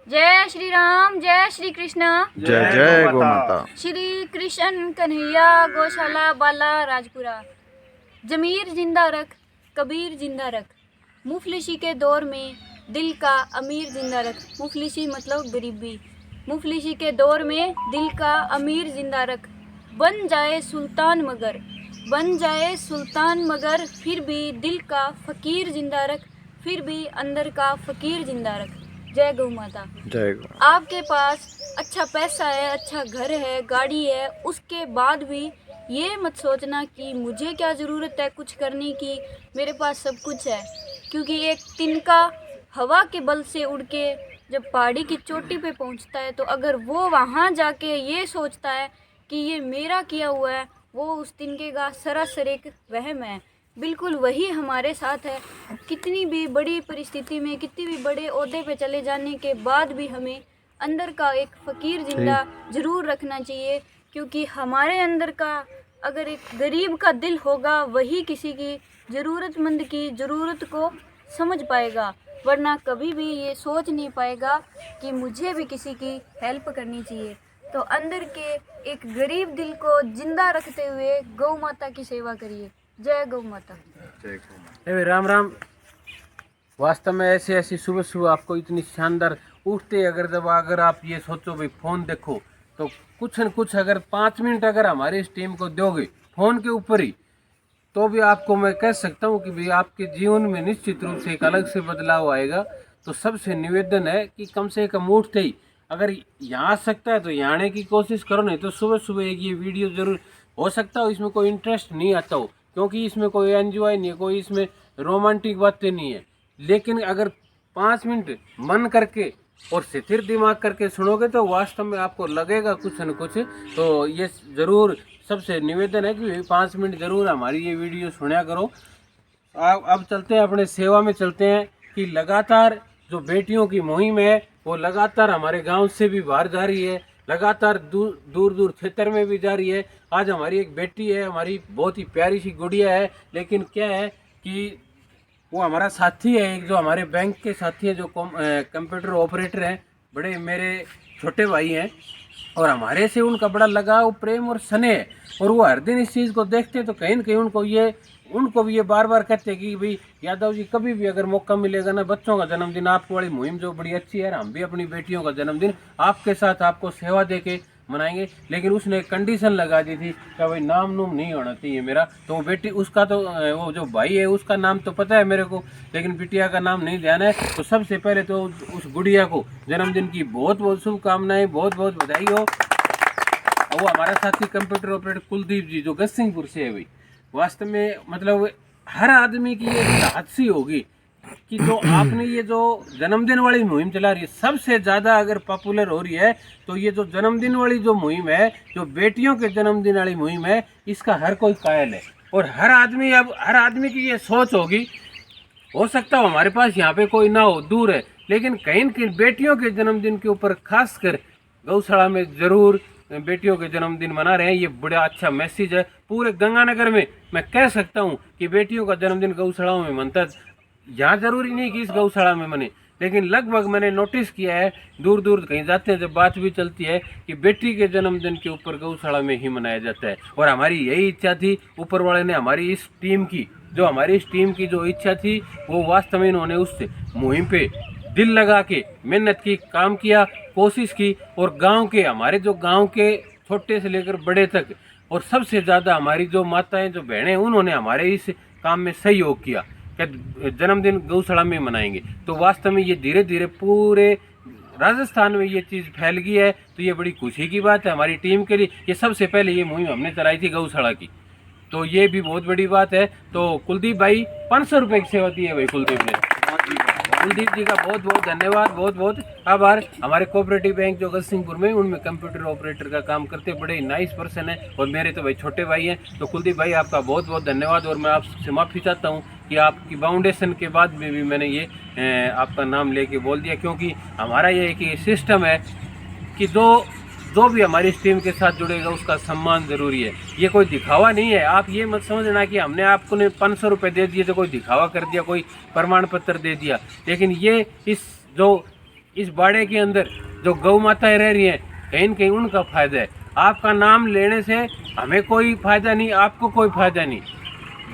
जय श्री राम, जय श्री कृष्ण, जय जय गौ माता। श्री कृष्ण कन्हैया, गौशाला बाला राजपुरा। जमीर जिंदा रख, कबीर जिंदा रख, मुफलिसी के दौर में दिल का अमीर जिंदा रख। मुफलिसी मतलब गरीबी। मुफलिसी के दौर में दिल का अमीर जिंदा रख। बन जाए सुल्तान मगर, बन जाए सुल्तान मगर, फिर भी दिल का फकीर जिंदा रख, फिर भी अंदर का फकीर जिंदा रख। जय गौ माता। जय गौ। आपके पास अच्छा पैसा है, अच्छा घर है, गाड़ी है, उसके बाद भी ये मत सोचना कि मुझे क्या ज़रूरत है कुछ करने की, मेरे पास सब कुछ है। क्योंकि एक तिनका हवा के बल से उड़ के जब पहाड़ी की चोटी पे पहुंचता है, तो अगर वो वहाँ जाके ये सोचता है कि ये मेरा किया हुआ है, वो उस तिनके का सरासर एक वहम है। बिल्कुल वही हमारे साथ है। कितनी भी बड़ी परिस्थिति में, कितनी भी बड़े ओहदे पे चले जाने के बाद भी हमें अंदर का एक फ़कीर जिंदा ज़रूर रखना चाहिए। क्योंकि हमारे अंदर का अगर एक गरीब का दिल होगा, वही किसी की ज़रूरतमंद की ज़रूरत को समझ पाएगा, वरना कभी भी ये सोच नहीं पाएगा कि मुझे भी किसी की हेल्प करनी चाहिए। तो अंदर के एक गरीब दिल को जिंदा रखते हुए गौ माता की सेवा करिए। जय गौ माता। जय गौ माता। राम राम। वास्तव में ऐसे ऐसी सुबह सुबह आपको इतनी शानदार उठते अगर आप ये सोचो भाई फ़ोन देखो, तो कुछ न कुछ अगर 5 मिनट अगर हमारे इस टीम को दोगे फ़ोन के ऊपर ही, तो भी आपको मैं कह सकता हूँ कि भाई आपके जीवन में निश्चित रूप से एक अलग से बदलाव आएगा। तो सबसे निवेदन है कि कम से कम उठते ही अगर यहाँ आ सकता है तो यहाँ आने की कोशिश करो, नहीं तो सुबह सुबह एक ये वीडियो जरूर, हो सकता हो इसमें कोई इंटरेस्ट नहीं आता हो, क्योंकि इसमें कोई एंजॉय नहीं है, कोई इसमें रोमांटिक बातें नहीं है, लेकिन अगर 5 मिनट मन करके और स्थिर दिमाग करके सुनोगे तो वास्तव में आपको लगेगा कुछ न कुछ। तो ये ज़रूर सबसे निवेदन है कि 5 मिनट ज़रूर हमारी ये वीडियो सुना करो। अब चलते हैं अपने सेवा में, चलते हैं कि लगातार जो बेटियों की मुहिम है वो लगातार हमारे गांव से भी बाहर जा रही है, लगातार दूर दूर क्षेत्र में भी जा रही है। आज हमारी एक बेटी है, हमारी बहुत ही प्यारी सी गुड़िया है, लेकिन क्या है कि वो हमारा साथी है, एक जो हमारे बैंक के साथी है, जो कंप्यूटर ऑपरेटर हैं, बड़े मेरे छोटे भाई हैं, और हमारे से उनका बड़ा लगाव, प्रेम और स्नेह है। और वो हर दिन इस चीज़ को देखते हैं तो कहीं न कहीं उनको भी ये बार बार कहते हैं कि भाई यादव जी, कभी भी अगर मौका मिलेगा ना, बच्चों का जन्मदिन, आपको वाली मुहिम जो बड़ी अच्छी है, हम भी अपनी बेटियों का जन्मदिन आपके साथ आपको सेवा दे के मनाएंगे। लेकिन उसने एक कंडीशन लगा दी थी कि भाई नाम नूम नहीं होना चाहिए मेरा। तो वो बेटी उसका तो वो जो भाई है उसका नाम तो पता है मेरे को, लेकिन बिटिया का नाम नहीं ध्यान है। तो सबसे पहले तो उस गुड़िया को जन्मदिन की बहुत बहुत शुभकामनाएं, बहुत बहुत बधाई हो। वो हमारा साथी कंप्यूटर ऑपरेटर कुलदीप जी, जो गसिंगपुर से है भाई, वास्तव में मतलब हर आदमी की ये चाहत सी होगी कि जो आपने ये जो जन्मदिन वाली मुहिम चला रही है, सबसे ज़्यादा अगर पॉपुलर हो रही है, तो ये जो जन्मदिन वाली जो मुहिम है, जो बेटियों के जन्मदिन वाली मुहिम है, इसका हर कोई कायल है। और हर आदमी की ये सोच होगी, हो सकता हो हमारे पास यहाँ पे कोई ना हो, दूर है, लेकिन कहीं न कहीं बेटियों के जन्मदिन के ऊपर खासकर गौशाला में ज़रूर बेटियों के जन्मदिन मना रहे हैं। ये बड़ा अच्छा मैसेज है। पूरे गंगानगर में मैं कह सकता हूँ कि बेटियों का जन्मदिन गौशालाओं में मनता है। यहाँ जरूरी नहीं कि इस गौशाला में मने, लेकिन लगभग मैंने नोटिस किया है, दूर दूर कहीं जाते हैं जब बात भी चलती है कि बेटी के जन्मदिन के ऊपर गौशाला में ही मनाया जाता है। और हमारी यही इच्छा थी, ऊपर वाले ने हमारी इस टीम की जो इच्छा थी, वो वास्तव में इन्होंने उस मुहिम पे दिल लगा के मेहनत की, काम किया, कोशिश की। और हमारे जो गाँव के छोटे से लेकर बड़े तक, और सबसे ज़्यादा हमारी जो माताएं, जो बहनें, उन्होंने हमारे इस काम में सहयोग किया कि जन्मदिन गौशाला में मनाएंगे। तो वास्तव में ये धीरे धीरे पूरे राजस्थान में ये चीज़ फैल गई है। तो ये बड़ी खुशी की बात है हमारी टीम के लिए। ये सबसे पहले ये मुहिम हमने चलाई थी गौशाला की, तो ये भी बहुत बड़ी बात है। तो कुलदीप भाई 500 रुपये की सेवा दी है भाई कुलदीप ने। कुलदीप जी का बहुत बहुत धन्यवाद, बहुत बहुत आभार। हमारे कोऑपरेटिव बैंक जो गसिंगपुर में, उनमें कंप्यूटर ऑपरेटर का काम करते, बड़े नाइस पर्सन है, और मेरे तो भाई छोटे भाई हैं। तो कुलदीप भाई आपका बहुत बहुत धन्यवाद। और मैं आपसे माफ़ी चाहता हूँ कि आपकी फाउंडेशन के बाद में भी मैंने ये आपका नाम लेके बोल दिया, क्योंकि हमारा ये एक सिस्टम है कि जो भी हमारी इस टीम के साथ जुड़ेगा उसका सम्मान ज़रूरी है। ये कोई दिखावा नहीं है। आप ये मत समझना कि हमने आपको ने 500 रुपये दे दिए तो कोई दिखावा कर दिया, कोई प्रमाण पत्र दे दिया। लेकिन ये इस जो इस बाड़े के अंदर जो गौ माताएं रह रही हैं, कहीं न कहीं उनका फायदा है। आपका नाम लेने से हमें कोई फायदा नहीं, आपको कोई फायदा नहीं,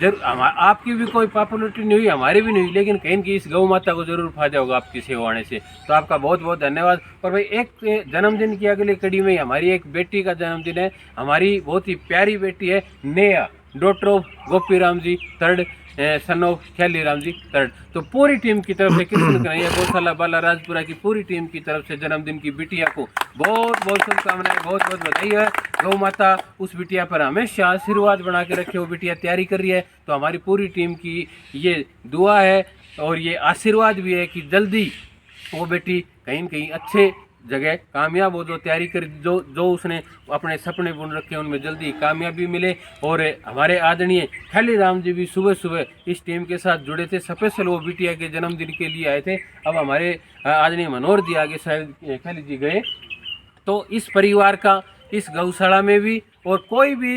आपकी भी कोई पॉपुलरिटी नहीं हुई, हमारी भी नहीं हुई, लेकिन कहीं की इस गौ माता को जरूर फायदा होगा आपकी सेवा आने से। तो आपका बहुत बहुत धन्यवाद। और भाई एक जन्मदिन की अगली कड़ी में हमारी एक बेटी का जन्मदिन है, हमारी बहुत ही प्यारी बेटी है Neha, daughter of Gopi Ram ji third, son of Khyali Ram ji third. तो पूरी टीम की तरफ से कृष्ण कन्हैया गौशाला बाला राजपुरा की पूरी टीम की तरफ से जन्मदिन की बिटिया को बहुत बहुत शुभकामनाएं, बहुत बहुत बधाई है। गौ माता उस बिटिया पर हमेशा आशीर्वाद बना के रखे। वो बिटिया तैयारी कर रही है, तो हमारी पूरी टीम की ये दुआ है और ये आशीर्वाद भी है कि जल्दी वो बेटी कहीं न कहीं अच्छे जगह कामयाब हो, जो तैयारी कर जो उसने अपने सपने बुन रखे उनमें जल्दी कामयाबी मिले। और हमारे आदरणीय ख्याली राम जी भी सुबह सुबह इस टीम के साथ जुड़े थे, स्पेशल वो बिटिया के जन्मदिन के लिए आए थे। अब हमारे आदरणीय मनोहर जी आगे शायद ख्याली जी गए। तो इस परिवार का इस गौशाला में भी और कोई भी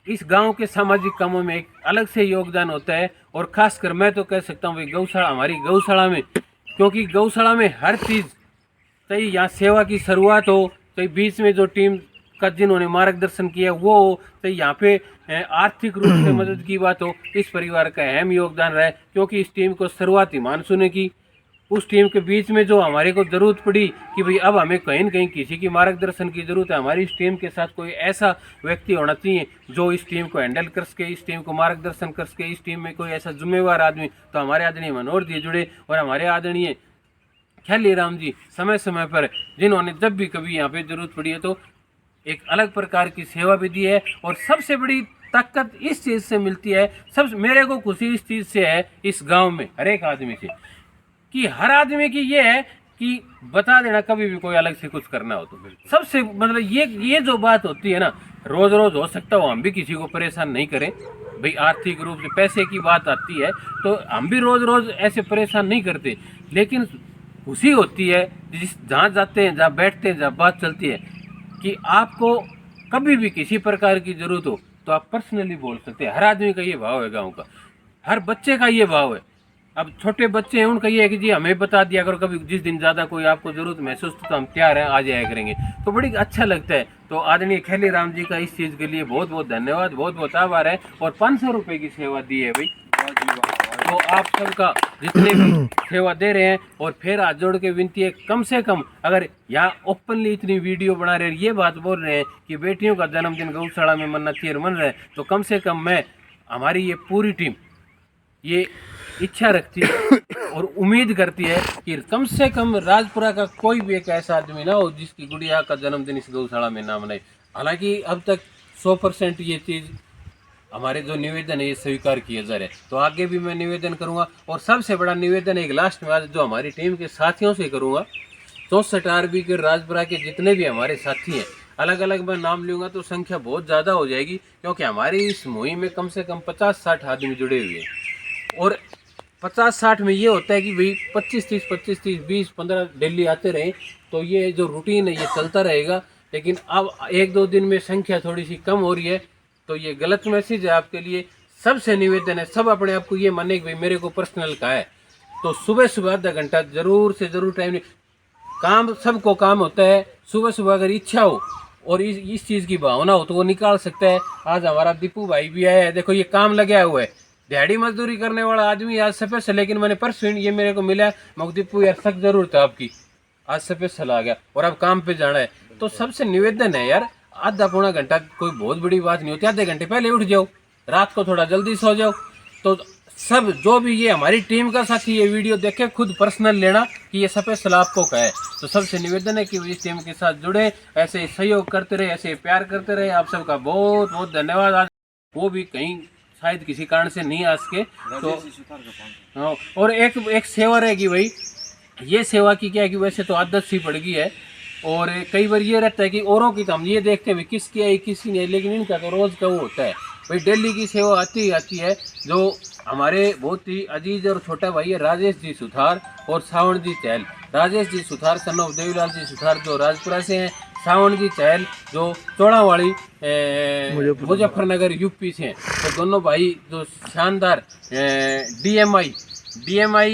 इस गांव के सामाजिक कामों में एक अलग से योगदान होता है। और खासकर मैं तो कह सकता हूँ भाई गौशाला, हमारी गौशाला में, क्योंकि गौशाला में हर चीज़, चाहे यहाँ सेवा की शुरुआत हो, चाहे बीच में जो टीम का जिन्होंने मार्गदर्शन किया वो हो, चाहे यहाँ पे आर्थिक रूप से मदद की बात हो, इस परिवार का अहम योगदान रहा है। क्योंकि इस टीम को शुरुआती मानसून की, उस टीम के बीच में जो हमारे को ज़रूरत पड़ी कि भाई अब हमें कहीं न कहीं किसी की मार्गदर्शन की ज़रूरत है, हमारी इस टीम के साथ कोई ऐसा व्यक्ति होना चाहिए जो इस टीम को हैंडल कर सके, इस टीम को मार्गदर्शन कर सके, इस टीम में कोई ऐसा जिम्मेवार आदमी। तो हमारे आदरणीय मनोहर जी जुड़े और हमारे आदरणीय ख्याली राम जी समय समय पर, जिन्होंने जब भी कभी यहाँ पे जरूरत पड़ी है तो एक अलग प्रकार की सेवा भी दी है। और सबसे बड़ी ताकत इस चीज़ से मिलती है, सब मेरे को खुशी इस चीज़ से है इस गांव में हर एक आदमी से, कि हर आदमी की ये है कि बता देना कभी भी कोई अलग से कुछ करना हो तो। सबसे मतलब ये जो बात होती है ना, रोज़ रोज़ हो सकता हो हम भी किसी को परेशान नहीं करें भाई, आर्थिक रूप से पैसे की बात आती है तो हम भी रोज़ रोज़ ऐसे परेशान नहीं करते, लेकिन खुशी होती है जहाँ जाते हैं, जहाँ बैठते हैं, जहाँ बात चलती है कि आपको कभी भी किसी प्रकार की ज़रूरत हो तो आप पर्सनली बोल सकते हैं। हर आदमी का ये भाव है, गांव का हर बच्चे का ये भाव है। अब छोटे बच्चे हैं उनका ये है कि जी हमें बता दिया करो, कभी जिस दिन ज़्यादा कोई आपको ज़रूरत महसूस तो हम तैयार हैं, आ जाया करेंगे, तो बड़ी अच्छा लगता है। तो आदरणीय ख्याली राम जी का इस चीज़ के लिए बहुत बहुत धन्यवाद, बहुत बहुत आभार है। और 500 रुपये की सेवा दी है भाई, तो आप सबका जितने भी सेवा दे रहे हैं। और फिर हाथ जोड़ के विनती है, कम से कम अगर यहाँ ओपनली इतनी वीडियो बना रहे हैं, ये बात बोल रहे हैं कि बेटियों का जन्मदिन गौशाला में मनना चाहिए और मन रहे, तो कम से कम मैं, हमारी ये पूरी टीम ये इच्छा रखती है और उम्मीद करती है कि कम से कम राजपुरा का कोई भी एक ऐसा आदमी ना हो जिसकी गुड़िया का जन्मदिन इस गौशाला में ना मनाए। हालांकि अब तक 100% ये चीज़ हमारे जो निवेदन है ये स्वीकार किया जा रहा है, तो आगे भी मैं निवेदन करूंगा। और सबसे बड़ा निवेदन एक लास्ट में आज जो हमारी टीम के साथियों से करूंगा, 64 RB के राजपुरा के जितने भी हमारे साथी हैं, अलग अलग मैं नाम लूँगा तो संख्या बहुत ज़्यादा हो जाएगी, क्योंकि हमारी इस मुहिम में कम से कम 50-60 आदमी जुड़े हुए हैं। और 50-60 में ये होता है कि भाई 25-30, 25-30, 20-15 डेली आते रहें, तो ये जो रूटीन है ये चलता रहेगा। लेकिन अब 1-2 दिन में संख्या थोड़ी सी कम हो रही है, तो ये गलत मैसेज है आपके लिए। सबसे निवेदन है, सब अपने आप को ये माने कि भाई मेरे को पर्सनल का है, तो सुबह सुबह आधा घंटा जरूर से ज़रूर टाइम नहीं, काम सबको काम होता है, सुबह सुबह अगर इच्छा हो और इस चीज़ की भावना हो तो वो निकाल सकता है। आज हमारा दीपू भाई भी आया है, देखो ये काम लगा हुआ है, दिहाड़ी मजदूरी करने वाला आदमी आज स्पेशल, लेकिन मैंने परसों ये मेरे को मिला, मैं दीपू यार सख्त जरूरत है आपकी, आज स्पेशल आ गया और अब काम पे जाना है। तो सबसे निवेदन है यार, आधा पौना घंटा कोई बहुत बड़ी बात नहीं होती, आधे घंटे पहले उठ जाओ, रात को थोड़ा जल्दी सो जाओ। तो सब जो भी ये हमारी टीम का साथी ये वीडियो देखे खुद पर्सनल लेना कि ये स्पेशल आपको का है। तो सबसे निवेदन है कि इस टीम के साथ जुड़े, ऐसे सहयोग करते रहे, ऐसे प्यार करते रहे। आप सबका बहुत बहुत धन्यवाद। आज वो भी कहीं शायद किसी कारण से नहीं आ सके, तो और एक सेवा रहेगी भाई, ये सेवा की क्या है कि वैसे तो आदत सी पड़ गई है, और कई बार ये रहता है कि औरों की तो हम ये देखते हैं किसकी आई किसी नहीं, लेकिन इनका तो रोज़ का वो होता है भाई, डेली की सेवा आती ही आती है। जो हमारे बहुत ही अजीज और छोटा भाई है राजेश जी सुथार और सावण जी चहल। राजेश जी सुथार सन ऑफ देवीलाल जी सुथार जो राजपुरा से हैं, सावण जी चहल जो चौड़ावाड़ी मुजफ्फरनगर यूपी से हैं। तो दोनों भाई जो शानदार DMI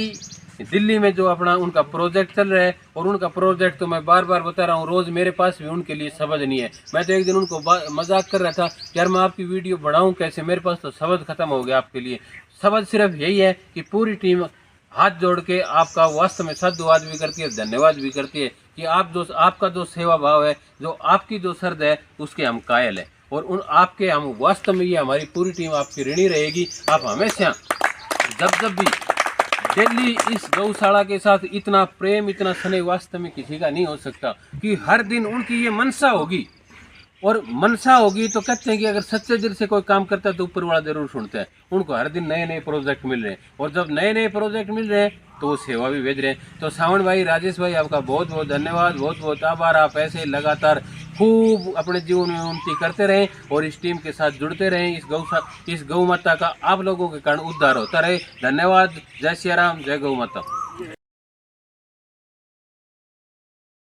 दिल्ली में जो अपना उनका प्रोजेक्ट चल रहा है, और उनका प्रोजेक्ट तो मैं बार बार बता रहा हूँ, रोज़ मेरे पास भी उनके लिए शब्द नहीं है। मैं तो एक दिन उनको मजाक कर रहा था, यार मैं आपकी वीडियो बढ़ाऊँ कैसे, मेरे पास तो शब्द खत्म हो गया आपके लिए। शब्द सिर्फ यही है कि पूरी टीम हाथ जोड़ के आपका वास्तव में साधुवाद भी करती है, धन्यवाद भी करती है कि आपका जो सेवा भाव है, जो आपकी जो श्रद्धा है, उसके हम कायल हैं, और उन आपके हम वास्तव में, ये हमारी पूरी टीम आपकी ऋणी रहेगी। आप हमेशा जब भी दिल्ली इस गौशाला के साथ इतना प्रेम, इतना स्नेह वास्तव में किसी का नहीं हो सकता, कि हर दिन उनकी ये मनसा होगी, और मनसा होगी तो कहते हैं कि अगर सच्चे दिल से कोई काम करता है तो ऊपर वाला जरूर सुनता है। उनको हर दिन नए नए प्रोजेक्ट मिल रहे हैं, और जब नए नए प्रोजेक्ट मिल रहे हैं तो वो सेवा भी भेज रहे हैं। तो सावन भाई, राजेश भाई, आपका बहुत बहुत धन्यवाद, बहुत बहुत आभार। आप ऐसे लगातार खूब अपने जीवन में उन्नति करते रहें, और इस टीम के साथ जुड़ते रहें। इस गौ माता का आप लोगों के कारण उद्धार होता रहे। धन्यवाद। जय सिया राम, जय गौ माता।